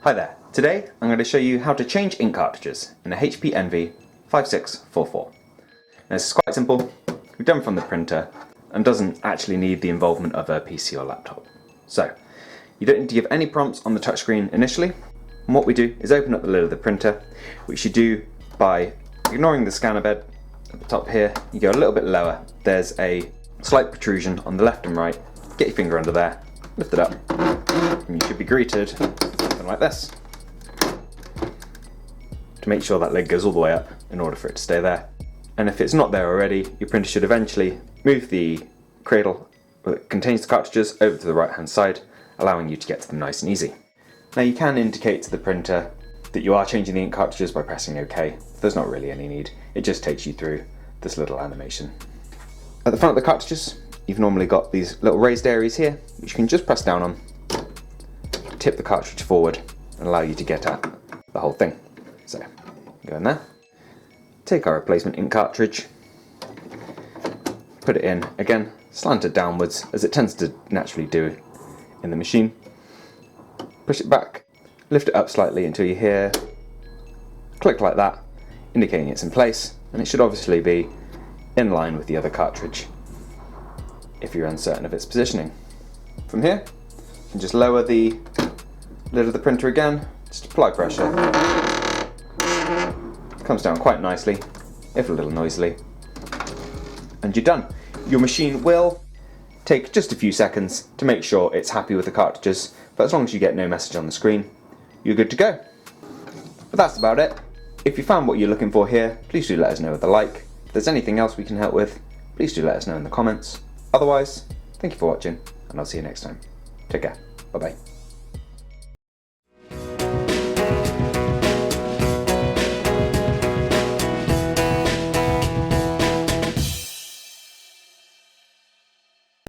Hi there, today I'm going to show you how to change ink cartridges in a HP Envy 5644. Now this is quite simple, can be done from the printer and doesn't actually need the involvement of a PC or laptop. So, you don't need to give any prompts on the touchscreen initially, and what we do is open up the lid of the printer, which you do by ignoring the scanner bed at the top here. You go a little bit lower, there's a slight protrusion on the left and right, get your finger under there, lift it up, and you should be greeted something like this. To make sure that lid goes all the way up in order for it to stay there. And if it's not there already, your printer should eventually move the cradle that contains the cartridges over to the right hand side, allowing you to get to them nice and easy. Now you can indicate to the printer that you are changing the ink cartridges by pressing OK. There's not really any need, it just takes you through this little animation. At the front of the cartridges, you've normally got these little raised areas here, which you can just press down on, tip the cartridge forward and allow you to get at the whole thing. So, go in there, take our replacement ink cartridge, put it in, again, slant it downwards as it tends to naturally do in the machine, push it back, lift it up slightly until you hear click like that, indicating it's in place, and it should obviously be in line with the other cartridge if you're uncertain of its positioning. From here, you can just lower the lid of the printer again, just apply pressure. It comes down quite nicely, if a little noisily, and you're done. Your machine will take just a few seconds to make sure it's happy with the cartridges, but as long as you get no message on the screen, you're good to go. But that's about it. If you found what you're looking for here, please do let us know with a like. If there's anything else we can help with, please do let us know in the comments. Otherwise, thank you for watching, and I'll see you next time. Take care. Bye bye.